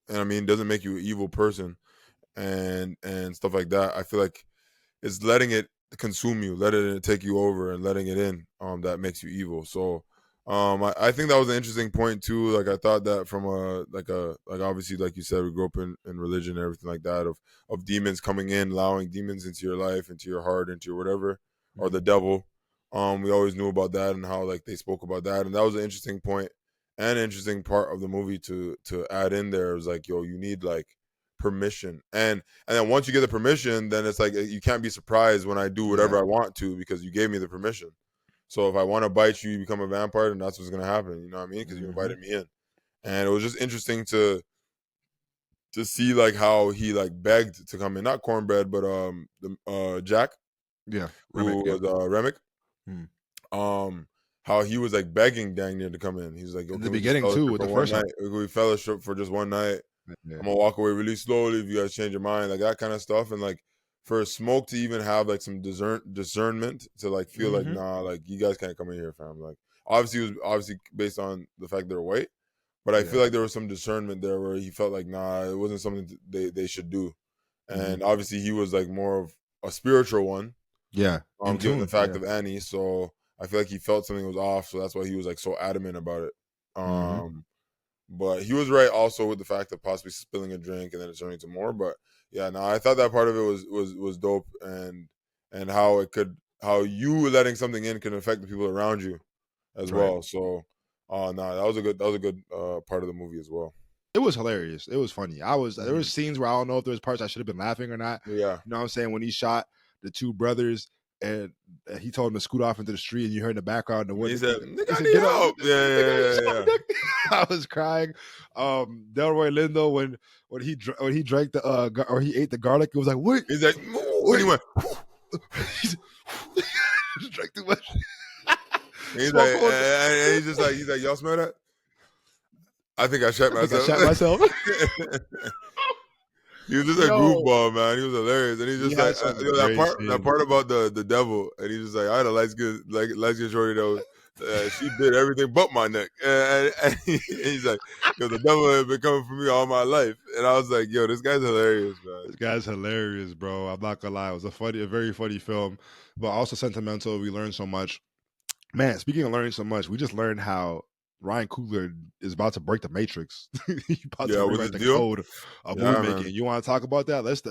and I mean doesn't make you an evil person and stuff like that. I feel like it's letting it consume you, letting it take you over and letting it in that makes you evil. So I think that was an interesting point too. Like I thought that from like obviously like you said, we grew up in religion and everything like that of demons coming in, allowing demons into your life, into your heart, into your whatever, or the devil. We always knew about that and how like they spoke about that, and that was an interesting point and an interesting part of the movie to add in there. It was like, yo, you need like permission, and then once you get the permission, then it's like you can't be surprised when I do whatever I want to because you gave me the permission. So if I want to bite you, you become a vampire, then that's what's gonna happen. You know what I mean? Because you invited me in, and it was just interesting to see like how he like begged to come in, not Cornbread, but the Jack, Yeah, who Remick, yeah. was Remick, Hmm. how he was like begging dang near to come in. He's like, In okay, the we just beginning too, fellowship with for the one first one. night. We fellowship for just one night. Yeah. I'm gonna walk away really slowly if you guys change your mind, like that kind of stuff. And like for Smoke to even have like some discernment to like feel like, nah, like you guys can't come in here, fam. Like obviously it was obviously based on the fact they're white, but I feel like there was some discernment there where he felt like, nah, it wasn't something they should do. And obviously he was like more of a spiritual one, Yeah, in given the tune. fact Yeah. of Annie. So I feel like he felt something was off, so that's why he was like so adamant about it. But he was right also with the fact of possibly spilling a drink and then it turning into more. But yeah, no, I thought that part of it was dope, and how you letting something in can affect the people around you as Right. well. So no, that was a good part of the movie as well. It was hilarious. It was funny. There was Mhm. scenes where I don't know if there was parts I should have been laughing or not. Yeah. You know what I'm saying? When he shot the two brothers and he told him to scoot off into the street, and you heard in the background the He word. said, He "Nigga, I said, need "Get up!" help." Yeah. I was crying. Delroy Lindo when he drank the or he ate the garlic, it was like, "Wait, He's like, "Ooh," and he wait!" went. He drank too much. He's like, Smoke on. and he's like, y'all smell that? I think I shot I think I myself. shot myself. He was just a Yo, goofball, man. He was hilarious, and he's he just had like some that great part scenes. about the devil, and he's just like, I had a light skin shorty that was, she bit everything but my neck, and he's like, yo, the devil had been coming for me all my life, and I was like, yo, this guy's hilarious, man. This guy's hilarious, bro. I'm not gonna lie. It was a very funny film, but also sentimental. We learned so much. Man, speaking of learning so much, we just learned how Ryan Coogler is about to break the matrix. He's about to Yeah, with rewrite his the deal. code of movie Yeah, making. man. You want to talk about that? Let's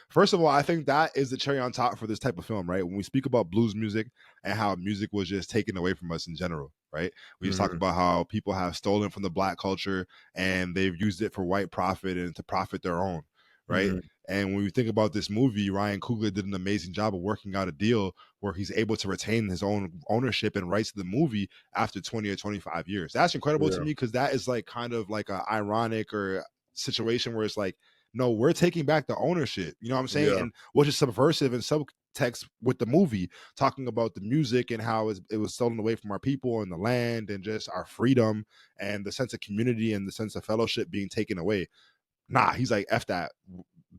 first of all, I think that is the cherry on top for this type of film, right? When we speak about blues music and how music was just taken away from us in general, right? We just talk Hmm. about how people have stolen from the black culture and they've used it for white profit and to profit their own, right? Hmm. And when we think about this movie, Ryan Coogler did an amazing job of working out a deal where he's able to retain his own ownership and rights to the movie after 20 or 25 years. That's incredible to Yeah, me because that is like kind of like a ironic or situation where it's like, no, we're taking back the ownership. You know what I'm saying? yeah, And which is subversive and subtext with the movie, talking about the music and how it was stolen away from our people and the land and just our freedom and the sense of community and the sense of fellowship being taken away. Nah, he's like, F that.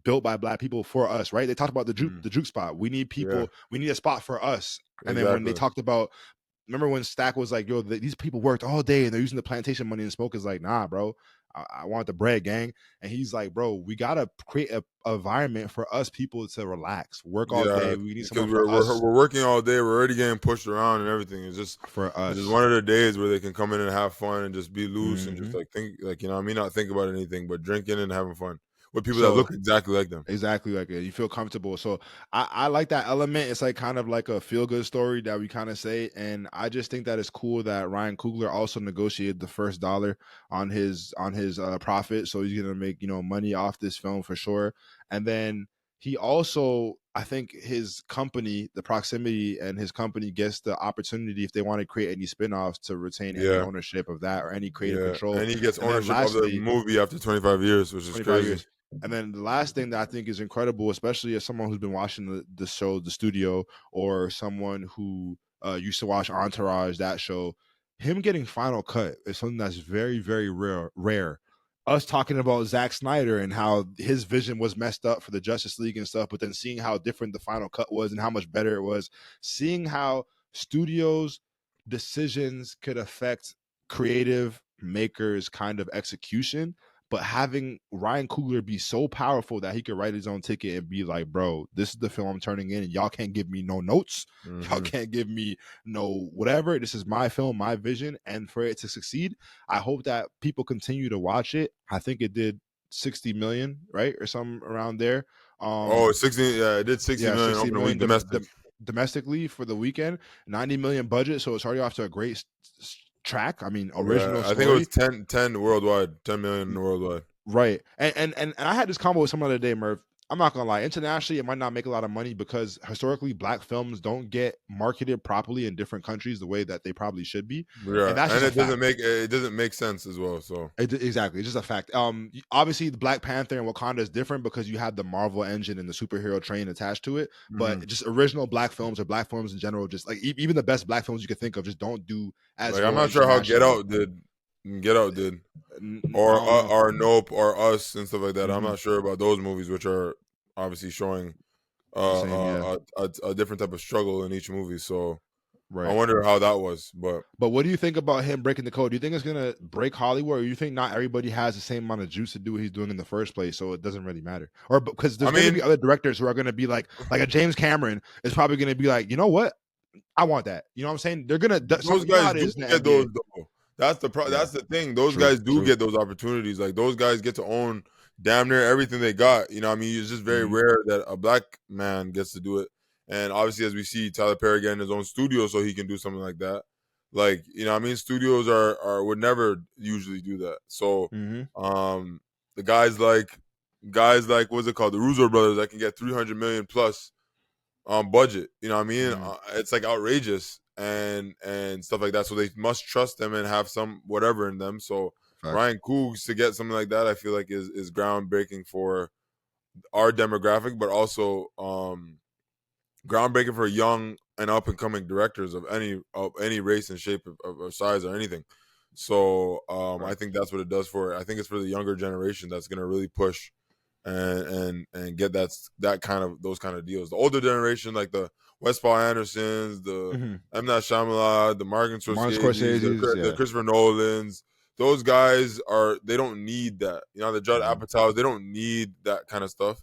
Built by black people for us, right? They talked about the juke spot. We need yeah, people, we need a spot for us. And then when they exactly. talked about, remember when Stack was like, yo, these people worked all day and they're using the plantation money, and Smoke is like, nah, bro, I want the bread, gang. And he's like, bro, we gotta create a environment for us people to relax, work all Yeah, day. We need because someone for us, we're working all day. We're already getting pushed around and everything. for It's just us. one of the days where they can come in and have fun and just be loose and just Hmm. like think, like, you know what I mean, not think about anything but drinking and having fun with people that So look exactly like them. exactly, like you feel comfortable. So I like that element. It's like kind of like a feel good story that we kind of say, and I just think that it's cool that Ryan Coogler also negotiated the first dollar on his profit, so he's gonna make money off this film for sure. And then he also, I think his company, the proximity, and his company gets the opportunity if they want to create any spin-offs to retain any Yeah, ownership of that or any creative yeah, control. and he gets And then ownership of the lastly, movie after 25 years, which is 25 crazy. years. And then the last thing that I think is incredible, especially as someone who's been watching the show, The Studio, or someone who used to watch Entourage, that show, him getting Final Cut is something that's very, very rare. Us talking about Zack Snyder and how his vision was messed up for the Justice League and stuff, but then seeing how different the Final Cut was and how much better it was, seeing how studios' decisions could affect creative makers' kind of execution, but having Ryan Coogler be so powerful that he could write his own ticket and be like, bro, this is the film I'm turning in, and y'all can't give me no notes. Y'all Hmm. can't give me no whatever. This is my film, my vision. And for it to succeed, I hope that people continue to watch it. I think it did 60 million, right? Or something around there. Oh, 60, yeah, it did 60 Yeah, million 60 opening week million domestic. domestically for the weekend, 90 million budget. So it's already off to a great track. I mean, Yeah, original I think it was story. 10 worldwide, 10 million worldwide. Right. And I had this combo with someone the other day, Murph. I'm not gonna lie. Internationally, it might not make a lot of money because historically, black films don't get marketed properly in different countries the way that they probably should be, and Yeah, that's and just a fact. it doesn't make sense as well. So Exactly, it's just a fact. Obviously, the Black Panther and Wakanda is different because you have the Marvel engine and the superhero train attached to it. But mhm. just original black films or black films in general, just like even the best black films you could think of, just don't do as Like I'm well not sure how internationally. Get Out did, I don't know. or Nope, or Us and stuff like that. I'm Hmm. not sure about those movies, which are obviously showing The same, yeah, a different type of struggle in each movie. So I right. wonder how that was. But But what do you think about him breaking the code? Do you think it's gonna break Hollywood, or you think not everybody has the same amount of juice to do what he's doing in the first place, so it doesn't really matter? Or because I there's gonna be mean, other directors who are gonna be like a James Cameron is probably gonna be like, you know what, I want that. You know what I'm saying? They're gonna those you know how guys it do is in the get those NBA. though. That's Yeah, that's the thing. Those true, guys do true. get those opportunities. Like those guys get to own damn near everything they got. You know what I mean? It's just very Hmm. rare that a black man gets to do it. And obviously, as we see Tyler Perry getting his own studio so he can do something like that. Like, you know what I mean? Studios are would never usually do that. So Hmm. um the guys like what's it called? The Russo brothers that can get 300 million plus budget. You know what I mean? Hmm. It's like outrageous and stuff like that. So they must trust them and have some whatever in them. So Facts. Ryan Coogs to get something like that, I feel like is groundbreaking for our demographic, but also groundbreaking for young and up and coming directors of any race and shape of size or anything. So I Right. think that's what it does for it. I think it's for the younger generation that's going to really push and get that kind of those kind of deals. The older generation, like the Wes Paul Andersons, the Hmm. M Night Shyamalan, the Martin Martin Scorsese's, Scorsese's, the yeah. Christopher Nolans, those guys they don't need that. You know, the Judd Hmm. Apatows, they don't need that kind of stuff,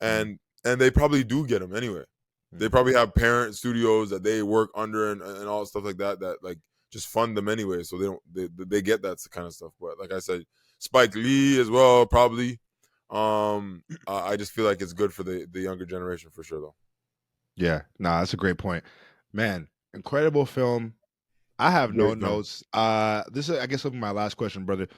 Hmm. and they probably do get them anyway. They Hmm. probably have parent studios that they work under and all stuff like that like just fund them anyway, so they get that kind of stuff. But like I said, Spike Lee as well probably. I just feel like it's good for the younger generation for sure, though. Yeah, nah, that's a great point, man. Incredible film. I have no Great film. notes. This is, I guess, will be my last question, brother.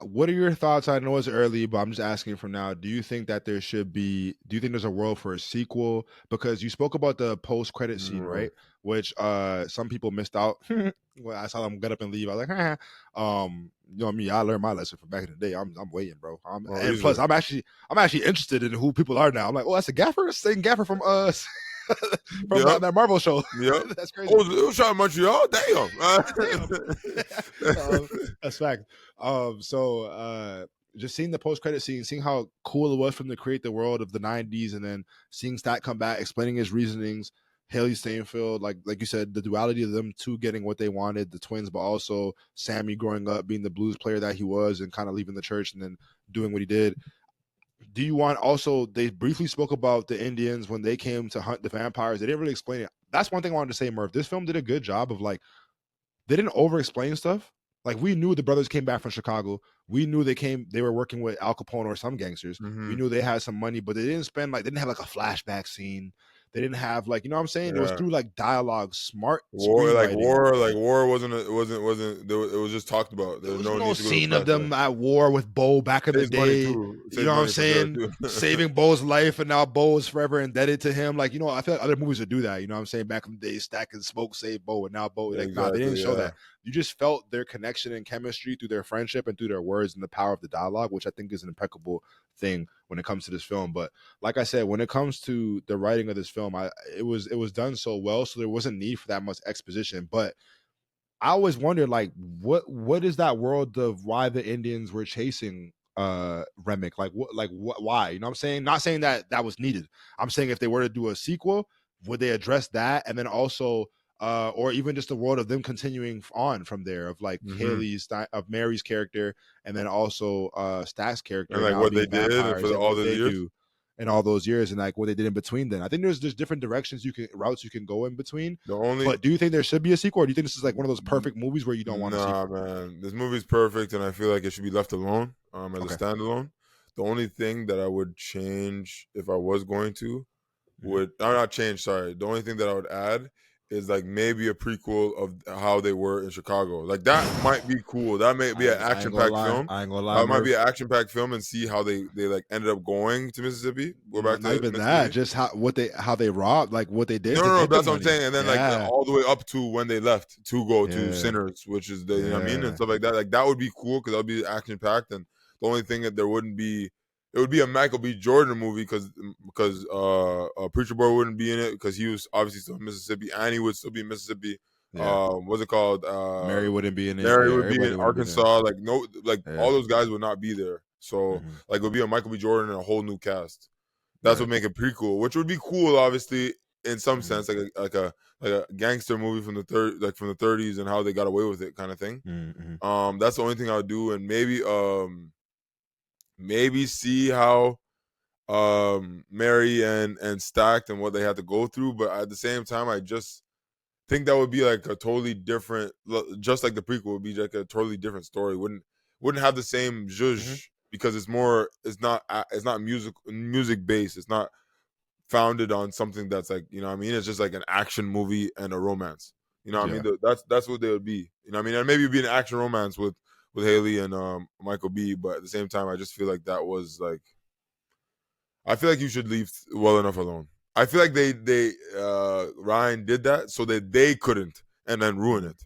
What are your thoughts? I know it's early, but I'm just asking from now. Do you think that there should be? Do you think there's a world for a sequel? Because you spoke about the post-credit scene, Mm. right? Which some people missed out. When I saw them get up and leave, I was like, you know me. I learned my lesson from back in the day. I'm waiting, bro. Oh, And plus, easily. I'm actually interested in who people are now. I'm like, oh, that's a gaffer, same gaffer from from Yep. that Marvel show. Yep. That's crazy. Oh, it was shot in Montreal. Damn. Damn. That's fact. So just seeing the post credit scene, seeing how cool it was from to create the world of the '90s, and then seeing Stat come back, explaining his reasonings, Hailee Steinfeld, like you said, the duality of them two getting what they wanted, the twins, but also Sammy growing up being the blues player that he was and kind of leaving the church and then doing what he did. Do you want also? They briefly spoke about the Indians when they came to hunt the vampires. They didn't really explain it. That's one thing I wanted to say, Murph. This film did a good job of like they didn't over explain stuff. Like we knew the brothers came back from Chicago. We knew they were working with Al Capone or some gangsters. We knew they had some money, but they didn't spend like they didn't have like a flashback scene. They didn't have like, you know what I'm saying? It was Yeah. through like dialogue, smart War, screenwriting. war wasn't. It was just talked about. There There's was no no need to go to scene of flashback. them at war with Bo back in the Saves money day. too. You Saves know what I'm money for sure saying? too. Saving Bo's life, and now Bo is forever indebted to him. Like, you know, I feel like other movies would do that. You know what I'm saying? Back in the day, Stack and Smoke saved Bo, and now Bo, Yeah, like, nah, they didn't exactly. show Yeah. that. You just felt their connection and chemistry through their friendship and through their words and the power of the dialogue, which I think is an impeccable thing when it comes to this film. But like I said, when it comes to the writing of this film, it was done so well, so there wasn't need for that much exposition. But I always wondered, like, what is that world of why the Indians were chasing Remick? Like what why? You know what I'm saying? Not saying that that was needed. I'm saying if they were to do a sequel, would they address that? And then also or even just the world of them continuing on from there of like hmm of Mary's character and then also Stack's And character like now what they being did vampires for and all what those they years. do in all those years and like what they did in between then. I think there's just different directions routes you can go in between. The only But do you think there should be a sequel, or do you think this is like one of those perfect movies where you don't want a Nah, sequel? man. This movie's perfect, and I feel like it should be left alone as a Okay. standalone. The only thing that I would change if I was going to Mhm. would not change. Sorry, the only thing that I would add is like maybe a prequel of how they were in Chicago. Like that might be cool. That may be an I ain't gonna action-packed lie. film. I ain't gonna lie, That might be Murph. an action-packed film, and see how they like ended up going to Mississippi. Go back Not to even that. Mississippi. Just how they robbed, like what they did No, to no, no, get the that's what I'm money. saying. And then like Yeah. all the way up to when they left to go to Yeah. Sinners, which is the you know what I mean and Yeah. stuff like that. Like that would be cool because that would be action packed. And the only thing that there wouldn't be, it would be a Michael B. Jordan movie because Preacher Boy wouldn't be in it because he was obviously still in Mississippi and he would still be in Mississippi. Yeah. What's it called? Mary wouldn't be in it. Mary Yeah, would be in everybody wouldn't be in it. Arkansas. Like no, like Yeah. all those guys would not be there. So Mhm. like it would be a Michael B. Jordan and a whole new cast. That's Right. what make it prequel, which would be cool, obviously, in some Mhm. sense, like a gangster movie from the 30s and how they got away with it, kind of thing. Mhm. That's the only thing I would do, and maybe see how Mary and Stacked and what they had to go through, but at the same time, I just think that would be like a totally different, just like the prequel would be like a totally different story. Wouldn't have the same Mhm. zhuzh because it's not music based. It's not founded on something that's like you know what I mean. It's just like an action movie and a romance. You know what I Yeah. mean. That's what they would be. You know what I mean. And maybe it'd be an action romance with Hailee and Michael B. But at the same time, I just feel like that was like I feel like you should leave well enough alone. I feel like they Ryan did that so that they couldn't and then ruin it.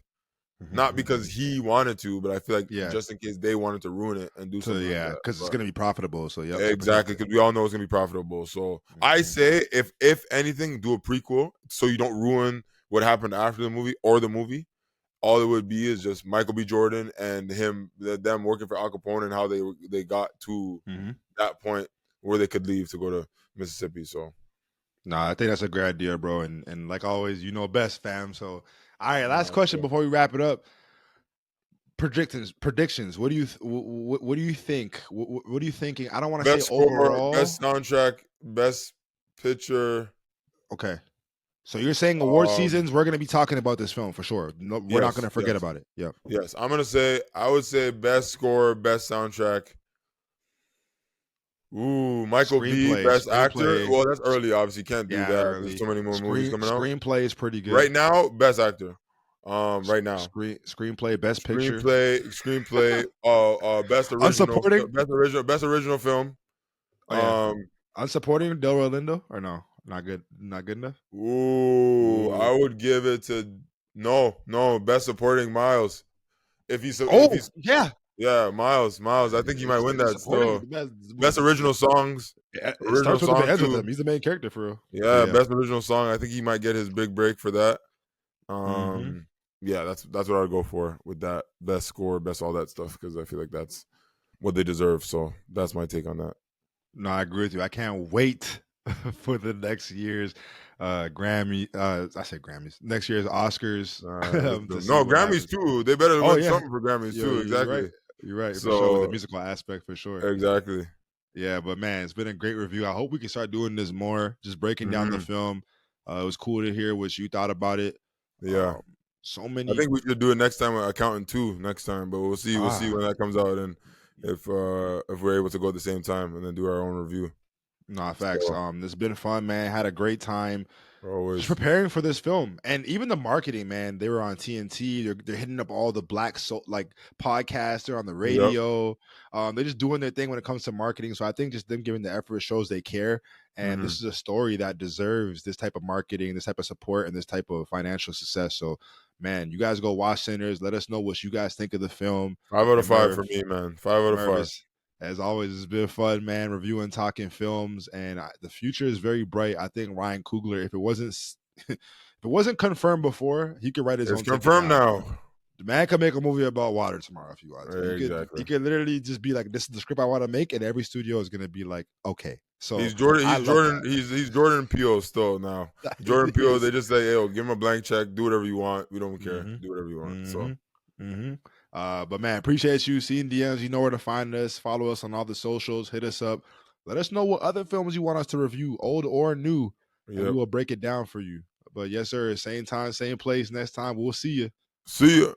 Not because Mhm. he wanted to, but I feel like Yeah. just in case they wanted to ruin it and do So something like yeah, that. because it's But gonna be profitable. So yep, to protect exactly, it. because we all know it's gonna be profitable. So I Mhm. say if anything, do a prequel so you don't ruin what happened after the movie or the movie. All it would be is just Michael B. Jordan and them working for Al Capone and how they got to Mhm. that point where they could leave to go to Mississippi. So Nah, I think that's a great idea, bro. And like always, you know best, fam. So all right, last nah, question sure. before we wrap it up. Predictions. What do you what do you think? What are you thinking? I don't want to say Best score, overall. best soundtrack, best picture. Okay. So you're saying award Um, seasons, we're gonna be talking about this film for sure. No, we're not yes, gonna forget yes, about it. Yep. yes. I would say best score, best soundtrack. Ooh, Michael B, best actor. Screenplay. Well, that's early. Obviously, can't do Yeah, that. There's early. so many more movies coming out. Screenplay is pretty good. Right now, best actor. Right now, Screenplay, best picture. screenplay. Unsupporting. Best original film. Oh yeah. Um, Unsupporting Delroy Lindo or no? Not good. Not good enough. ooh, Ooh. I would give it to no. Best supporting Miles. If Oh he's yeah. yeah, Miles. I think he might win It's that supporting still. the best. Best original songs. It Original starts with him and song ends with too. him. He's the main character for real. But Yeah, yeah. best original song. I think he might get his big break for that. Hmm. Yeah, that's what I'd go for with that best score, best all that stuff because I feel like that's what they deserve. So that's my take on that. No, I agree with you. I can't wait for the next years. Grammy. I said Grammys. Next year's Oscars. To see No, what Grammys happens. too. They better Oh win yeah, something for Grammys too. you're right. Exactly. You're right for sure with the So musical aspect for sure. exactly. Yeah, but man, it's been a great review. I hope we can start doing this more, just breaking down the Hmm. film. It was cool to hear what you thought about it. Yeah. Um, so I many think we should do it next time with Accountant 2 next time, but we'll see. We'll see when that comes out and if we're able to go at the same time and then do our own review. facts. So It's been fun, man. Had a great time. Just always. preparing for this film, and even the marketing, man. They were on TNT. They're hitting up all the black like podcasts. They're on the Yep. radio. They're just doing their thing when it comes to marketing. So I think just them giving the effort shows they care. And Hmm. this is a story that deserves this type of marketing, this type of support, and this type of financial success. So, man, you guys go watch Sinners. Let us know what you guys think of the film. 5 out of 5 And for me, man. 5 out of 5. As always, it's been fun, man, reviewing, talking films, and the future is very bright. I think Ryan Coogler, if it wasn't if it wasn't confirmed before, he could write his It's own ticket confirmed now. now. The man could make a movie about water tomorrow if he wants. He Exactly. could literally just be like, "This is the script I want to make," and every studio is gonna be like, "Okay." So He's Jordan. I He's love Jordan. He's Jordan Peele still now. that. Jordan He Peele. is. They just say, "Yo, give him a blank check. Do whatever you want. We don't care. Mm-hmm. Do whatever you want." So Mm-hmm. Mm-hmm. But man, appreciate you. Seeing DMs, you know where to find us. Follow us on all the socials. Hit us up. Let us know what other films you want us to review, old or new, and we yep. will break it down for you. But yes, sir. Same time, same place. Next time, we'll see you. See ya.